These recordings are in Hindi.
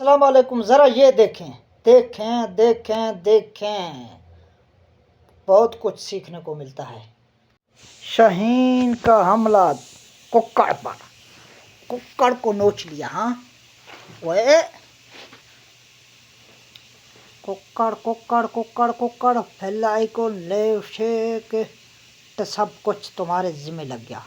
अस्सलाम वालेकुम। ज़रा ये देखें, देखें देखें देखें, बहुत कुछ सीखने को मिलता है। शाहीन का हमला कुक्कड़ पर, कुक्कड़ को नोच लिया। हाँ ओए, कुक्कड़ कुक्कड़ कुक्कड़ कुक्कड़ फैलाई को ले शेक, तो सब कुछ तुम्हारे जिम्मे लग गया।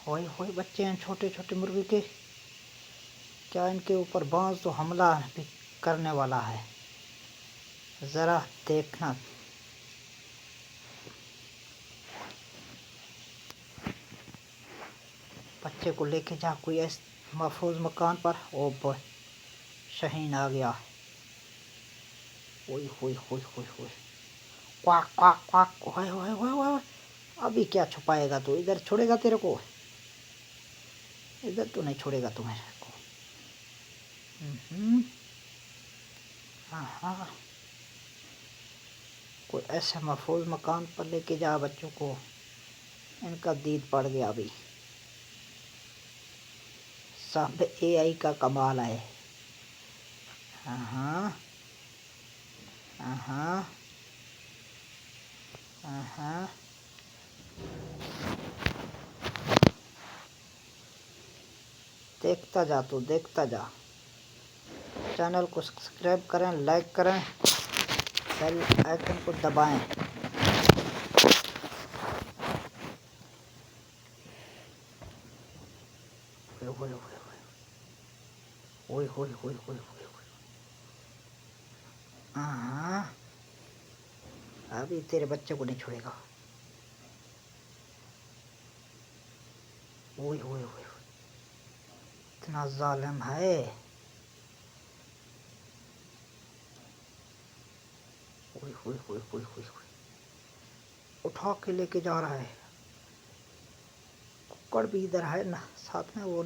होए होए, बच्चे हैं छोटे छोटे मुर्गे के, क्या इनके ऊपर बांस तो हमला भी करने वाला है। ज़रा देखना। बच्चे को लेके जा कोई ऐसे महफूज मकान पर। ओ बॉय, शाहीन आ गया। ओए होए होए होए होए, क्वाक क्वाक क्वाक, ओए ओए ओए ओए। अभी क्या छुपाएगा तू? इधर छोड़ेगा तेरे को? इधर तो नहीं छोड़ेगा तुम्हें को। हाँ हाँ, कोई ऐसे महफूज मकान पर लेके जा बच्चों को, इनका दीद पड़ गया अभी। सब एआई का कमाल है। हाँ हाँ हाँ हाँ, देखता जा तू, देखता जा। चैनल को सब्सक्राइब करें, लाइक करें, बेल आइकन को दबाएं। ओए ओए ओए ओए ओए ओए ओए, हाँ, अभी तेरे बच्चे को नहीं छोड़ेगा। ओए ओए ओए, इतना जालिम है। ओए ओए ओए ओए ओए, उठा के लेके जा रहा है। कुक्कड़ भी इधर है ना साथ में वो।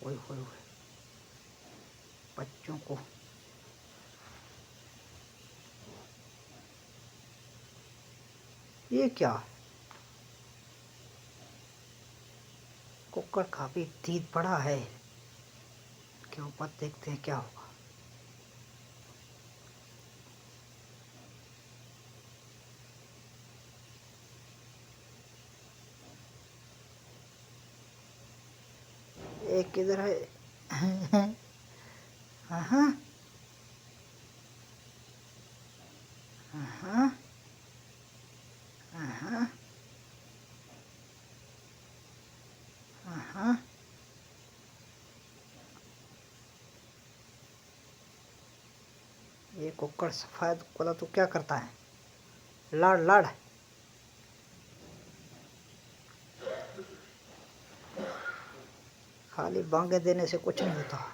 ओए ओए ओए, बच्चों को ये क्या? कुक्कड़ काफी तेज बड़ा है। के ऊपर देखते हैं क्या होगा। एक किधर है? हाँ हाँ हाँ हाँ हाँ, ये कुक्कड़ सफेद वाला तो क्या करता है? लड़ लड़, खाली बांगे देने से कुछ नहीं होता।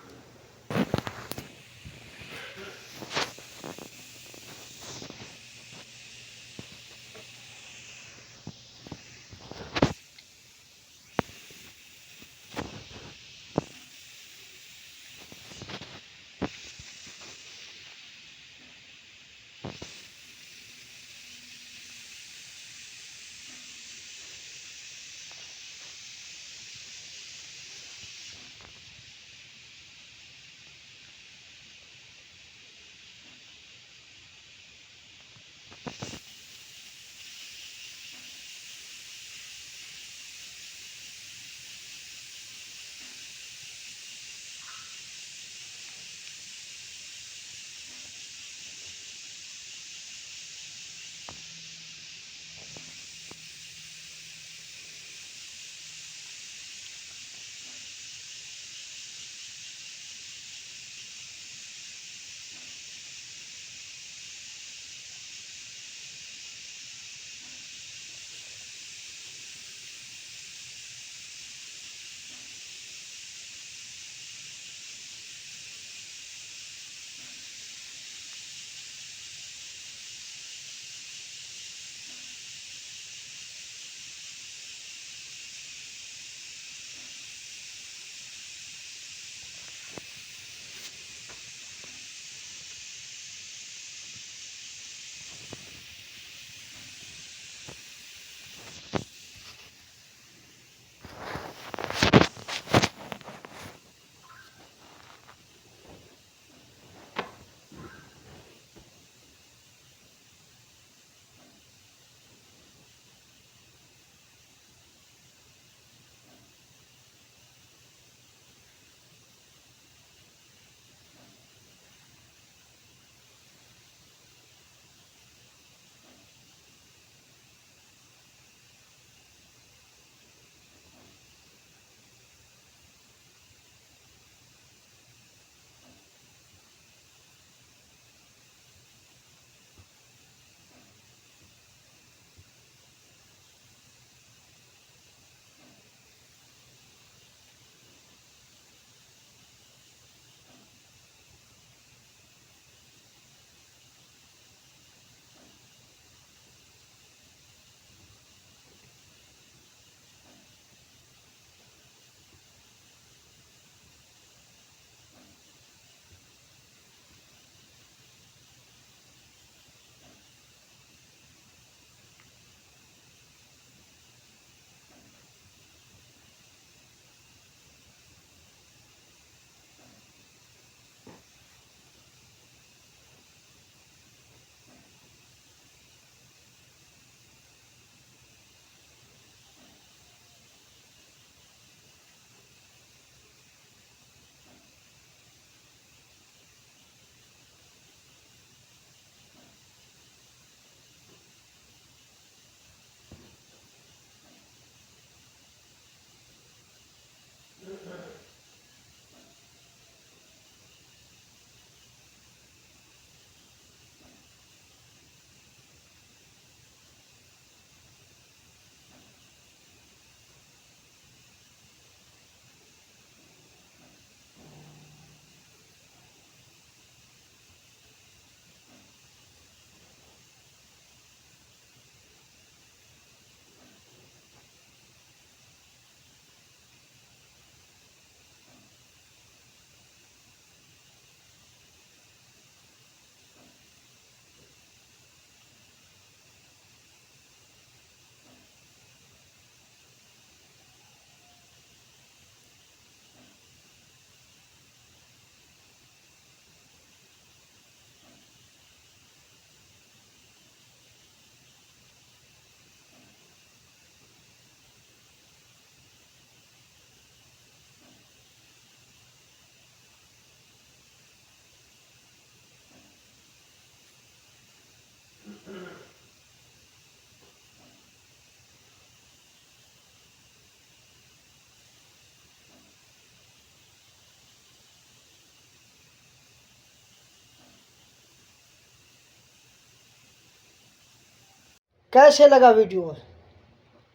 कैसे लगा वीडियो?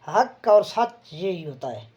हक और सच यही होता है।